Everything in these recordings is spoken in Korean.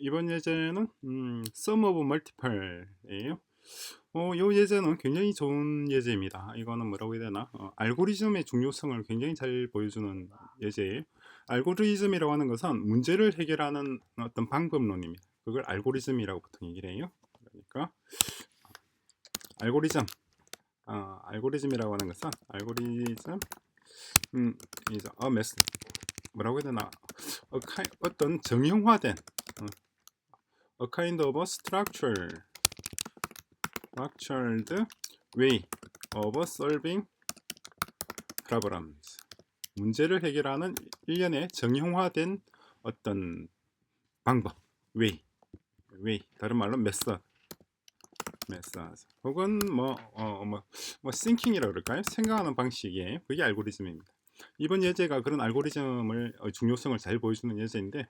이번 예제는 Sum of Multiple이에요. 요 예제는 굉장히 좋은 예제입니다. 이거는 뭐라고 해야 되나? 알고리즘의 중요성을 굉장히 잘 보여주는 예제예요. 알고리즘이라고 하는 것은 문제를 해결하는 어떤 방법론입니다. 그걸 알고리즘이라고 보통 얘기를 해요. 그러니까 알고리즘, 알고리즘이라고 하는 것은 알고리즘, 이제 뭐라고 해야 되나? 어떤 정형화된 a kind of a structured way of solving problems. 문제를 해결하는 일련의 정형화된 어떤 방법, way, 다른 말로 method, 혹은 thinking이라고 그럴까요? 생각하는 방식이에요. 그게 알고리즘입니다. 이번 예제가 그런 알고리즘을 중요성을 잘 보여주는 예제인데,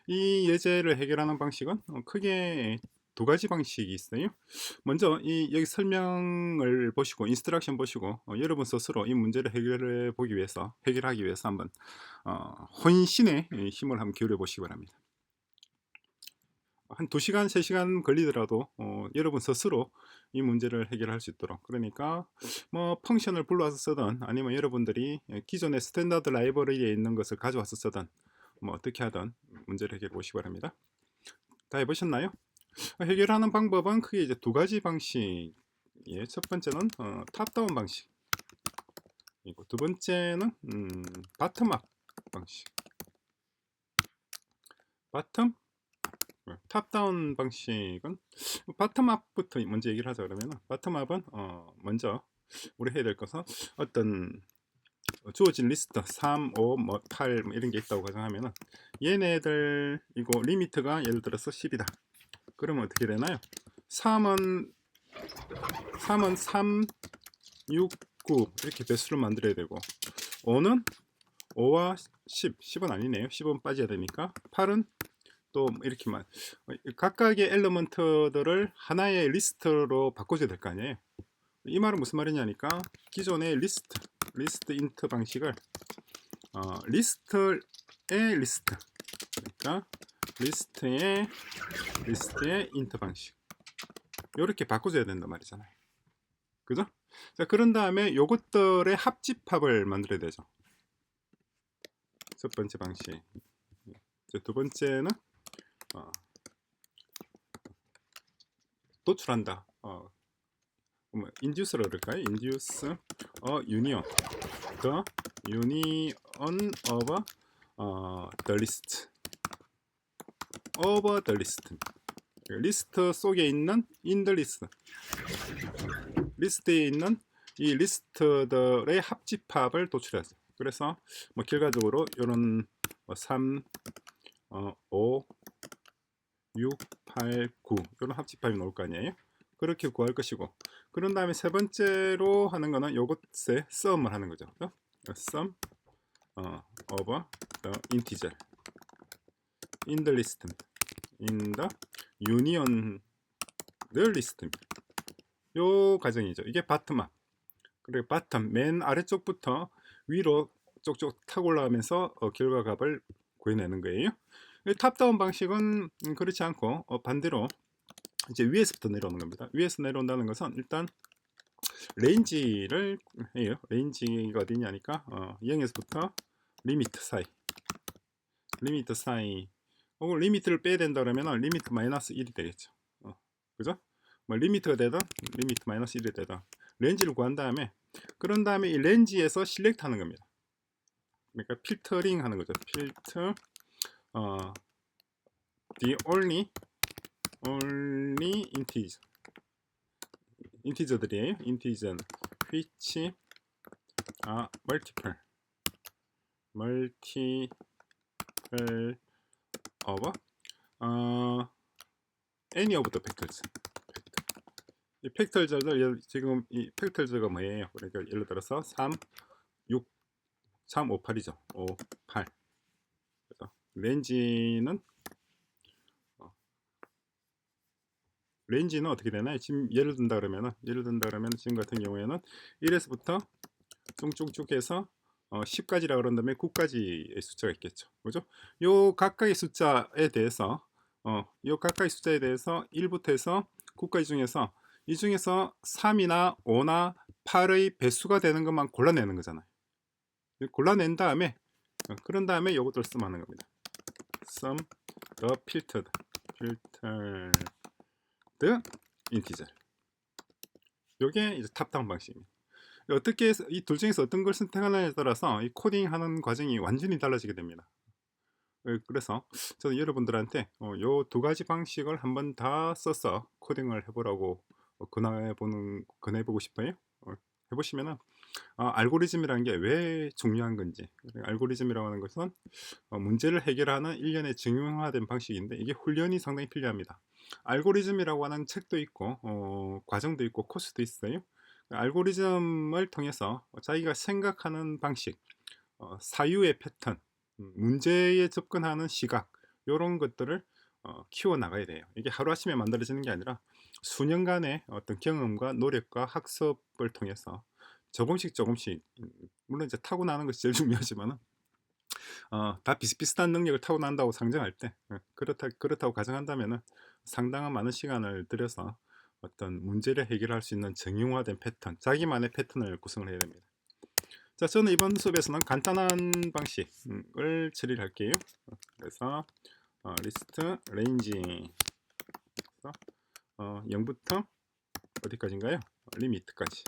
이 예제를 해결하는 방식은 크게 두 가지 방식이 있어요. 먼저 여기 설명을 보시고 인스트럭션 보시고 여러분 스스로 이 문제를 해결하기 위해서 한번 혼신의 힘을 한번 기울여 보시기 바랍니다. 한 2시간, 3시간 걸리더라도 여러분 스스로 이 문제를 해결할 수 있도록, 그러니까 뭐 펑션을 불러와서 쓰든 아니면 여러분들이 기존의 스탠다드 라이브러리에 있는 것을 가져와서 쓰든 뭐 어떻게 하든 문제를 해결해 보시기 바랍니다. 다 해보셨나요? 해결하는 방법은 크게 이제 두 가지 방식. 첫 번째는 탑다운 방식이고, 두 번째는 바텀업 방식. 탑다운 방식은 바텀업부터 먼저 얘기를 하자. 그러면 바텀업은 먼저 우리 해야 될 것은 어떤 주어진 리스트 3, 5, 8 이런 게 있다고 가정하면은 얘네들 이거 리미트가 예를 들어서 10이다. 그러면 어떻게 되나요? 3은 3, 6, 9 이렇게 배수를 만들어야 되고, 5는 5와 10은 아니네요. 10은 빠져야 되니까 8은 또 이렇게만 각각의 엘리먼트들을 하나의 리스트로 바꿔줘야 될 거 아니에요. 이 말은 무슨 말이냐니까, 기존의 리스트 인트 방식을 리스트의 리스트, 그러니까 리스트의 인트 방식 이렇게 바꿔줘야 된단 말이잖아요. 그죠? 자, 그런 다음에 요것들의 합집합을 만들어야 되죠. 첫 번째 방식. 두 번째는 도출한다. induce로 그럴까요? induce a union, the union of the list. 리스트 속에 있는 in the list. 리스트에 있는 이 리스트들의 합집합을 도출해서, 그래서 뭐 결과적으로 이런 3, 5, 6, 8, 9 이런 합집합이 나올 거 아니에요. 그렇게 구할 것이고, 그런 다음에 세 번째로 하는 거는 요것의 sum을 하는 거죠. sum of the integer in the list, in the union the list. 요 과정이죠. 이게 바텀업. 그리고 바텀 맨 아래쪽부터 위로 쪽쪽 타고 올라가면서 결과값을 구해내는 거예요. 탑다운 방식은 그렇지 않고 반대로 이제 위에서부터 내려오는 겁니다. 위에서 내려온다는 것은 일단 레인지를 해요. 레인지가 어디냐니까 0에서부터 리미트 사이 혹은 리미트를 빼야 된다 그러면 리미트 마이너스 1이 되겠죠. 그죠? 뭐 리미트가 되든 리미트 마이너스 1이 되든 렌즈를 구한 다음에, 그런 다음에 이 렌즈에서 실렉트 하는 겁니다. 그러니까 필터링 하는 거죠. 필터 the only integer들이에요. integer which are multiple of any of the factors. 이 팩터들을 지금 이 팩터즈가 뭐예요? 그러니까 예를 들어서 3, 6, 3, 5, 8이죠. 5, 8. 그래서 렌지는 어떻게 되나요? 지금 예를 든다 그러면 지금 같은 경우에는 1에서부터 쭉쭉쭉 해서 10까지라 그런 다음에 9까지의 숫자가 있겠죠. 그죠? 요 각각의 숫자에 대해서 이 가까이 숫자에 대해서 1부터 해서 9까지 중에서 이 중에서 3이나 5나 8의 배수가 되는 것만 골라내는 거잖아요. 골라낸 다음에 그런 다음에 요것들 쓰면 하는 겁니다. sum the filtered integer. 요게 이제 탑다운 방식입니다. 어떻게 이 둘 중에서 어떤 걸 선택하느냐에 따라서 이 코딩하는 과정이 완전히 달라지게 됩니다. 그래서 저는 여러분들한테 요 두 가지 방식을 한번 다 써서 코딩을 해보라고 권해보고 싶어요. 해보시면은 알고리즘이라는 게 왜 중요한 건지, 알고리즘이라고 하는 것은 문제를 해결하는 일련의 증명화된 방식인데 이게 훈련이 상당히 필요합니다. 알고리즘이라고 하는 책도 있고 과정도 있고 코스도 있어요. 알고리즘을 통해서 자기가 생각하는 방식, 사유의 패턴, 문제에 접근하는 시각, 이런 것들을 키워 나가야 돼요. 이게 하루아침에 만들어지는 게 아니라 수년간의 어떤 경험과 노력과 학습을 통해서 조금씩 물론 이제 타고나는 것이 제일 중요하지만 다 비슷비슷한 능력을 타고난다고 상정할 때 그렇다고 가정한다면 상당한 많은 시간을 들여서 어떤 문제를 해결할 수 있는 정형화된 패턴, 자기만의 패턴을 구성을 해야 됩니다. 자, 저는 이번 수업에서는 간단한 방식을 처리를 할게요. 그래서 리스트 레인지 0부터 어디까지인가요? 리미트까지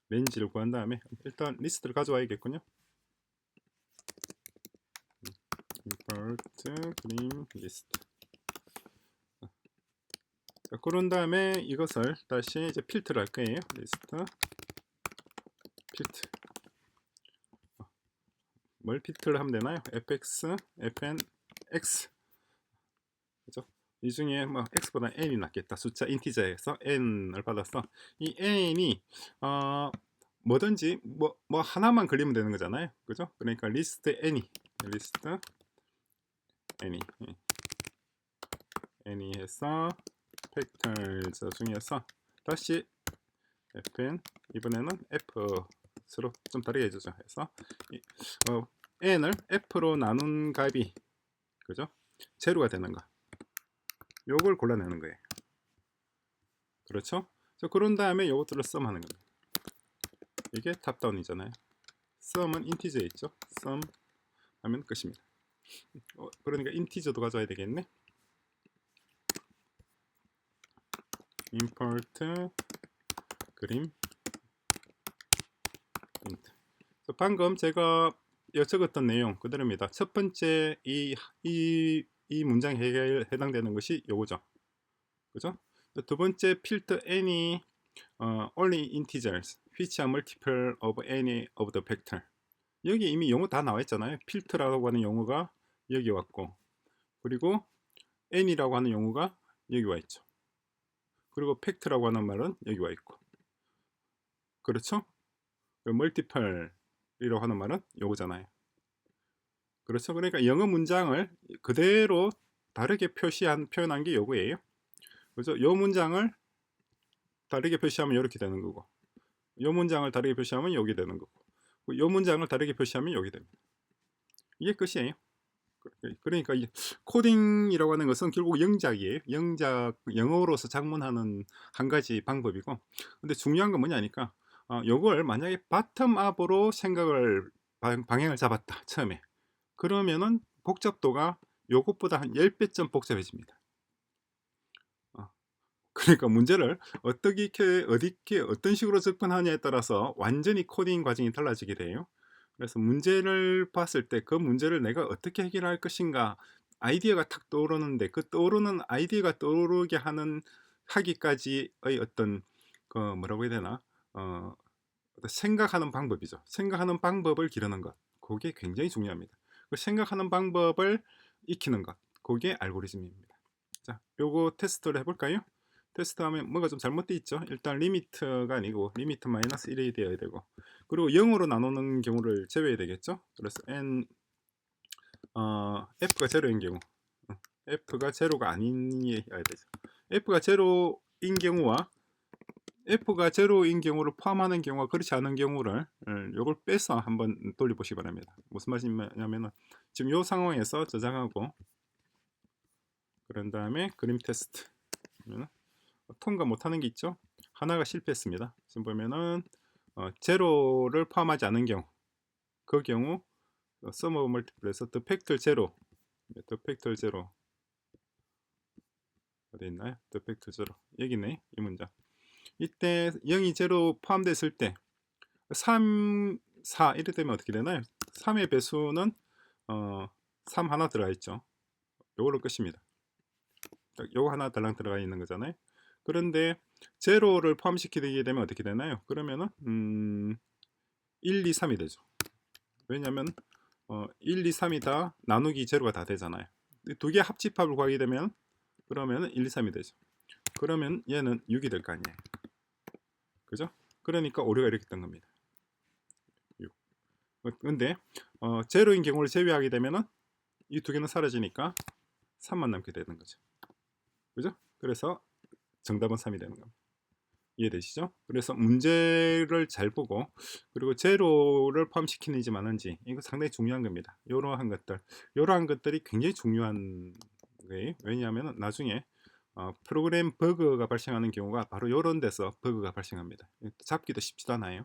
레인지를 구한 다음에 일단 리스트를 가져와야겠군요. import 그림 리스트. 자, 그런 다음에 이것을 다시 이제 필터를 할 거예요. 리스트 필터. 뭘 필터를 하면 되나요? fx, fnx. 그죠? 이 중에 뭐 x보다 n이 낫겠다. 숫자 인티저에서 n을 받아서 이 n이 뭐든지 뭐 하나만 걸리면 되는 거잖아요. 그죠? 그러니까 리스트 n이 해서 팩터즈 중에서 다시 fn 이번에는 f로 좀 다르게 해주죠. 해서 n을 f로 나눈 값이 그죠? 제로가 되는 거. 요걸 골라내는 거예요. 그렇죠? 그런 다음에 요것들을 썸하는 겁니다. 이게 탑다운이잖아요. 썸은 인티저에 있죠. 썸 하면 끝입니다. 그러니까 인티저도 가져야 되겠네. import 그림 int. 방금 제가 적었던 내용 그대로입니다. 첫 번째 이 문장에 해당되는 것이 요거죠. 그죠? 두 번째 필터 any only integers which are multiple of any of the vector. 여기 이미 용어 다 나와 있잖아요. 필터라고 하는 용어가 여기 왔고, 그리고 n이라고 하는 용어가 여기 와 있죠. 그리고 팩트라고 하는 말은 여기 와 있고, 그렇죠? 멀티플이라고 하는 말은 요거잖아요. 그렇죠? 그러니까 영어 문장을 그대로 다르게 표현한 게 요거예요. 그래서 요 문장을 다르게 표시하면 이렇게 되는 거고, 요 문장을 다르게 표시하면 여기 되는 거고, 요 문장을 다르게 표시하면 여기 됩니다. 이게 끝이에요. 그러니까 이 코딩이라고 하는 것은 결국 영작이에요. 영어로서 작문하는 한 가지 방법이고, 근데 중요한 건 뭐냐니까 요걸 만약에 바텀업으로 생각을 방향을 잡았다 처음에, 그러면은 복잡도가 요것보다 한 10배쯤 복잡해집니다. 그러니까 문제를 어떤 식으로 접근하냐에 따라서 완전히 코딩 과정이 달라지게 돼요. 그래서 문제를 봤을 때 그 문제를 내가 어떻게 해결할 것인가 아이디어가 탁 떠오르는데 그 떠오르는 아이디어가 떠오르게 하기까지의 어떤 뭐라고 해야 되나 생각하는 방법이죠. 생각하는 방법을 기르는 것, 그게 굉장히 중요합니다. 그 생각하는 방법을 익히는 것, 그게 알고리즘입니다. 자, 요거 테스트를 해볼까요? 테스트하면 뭔가 좀 잘못되어 있죠. 일단 리미트가 아니고 리미트 마이너스 1이 되어야 되고, 그리고 0으로 나누는 경우를 제외해야 되겠죠. 그래서 f가 제로인 경우, f가 제로가 아니어야 되죠. f가 제로인 경우와 f가 제로인 경우를 포함하는 경우와 그렇지 않은 경우를 요걸 빼서 한번 돌려보시기 바랍니다. 무슨 말이냐면 지금 요 상황에서 저장하고 그런 다음에 그림 테스트 그러면 통과 못하는 게 있죠. 하나가 실패했습니다. 지금 보면은 제로를 포함하지 않은 경우, 그 경우 sum of multiple에서 the factor 제로, the factor 제로 어디 있나요? the factor 제로 여기 있네. 이 문장. 이때 0이 제로 포함됐을 때 3, 4 이래 되면 어떻게 되나요? 3의 배수는 3 하나 들어가 있죠. 요거로 끝입니다. 요거 하나 달랑 들어가 있는 거잖아요. 그런데 제로를 포함시키게 되면 어떻게 되나요? 그러면은 1, 2, 3이 되죠. 왜냐면 1, 2, 3이 다 나누기 제로가 다 되잖아요. 두 개 합집합을 구하게 되면 그러면 1, 2, 3이 되죠. 그러면 얘는 6이 될 거 아니에요. 그죠? 그러니까 오류가 이렇게 뜬 겁니다. 6. 근데 제로인 경우를 제외하게 되면은 이 두 개는 사라지니까 3만 남게 되는 거죠. 그죠? 그래서 정답은 3이 되는 겁니다. 이해되시죠? 그래서 문제를 잘 보고 그리고 제로를 포함시키는지 마는지 이거 상당히 중요한 겁니다. 이러한 것들이 굉장히 중요한 거예요. 왜냐하면 나중에 프로그램 버그가 발생하는 경우가 바로 이런 데서 버그가 발생합니다. 잡기도 쉽지도 않아요.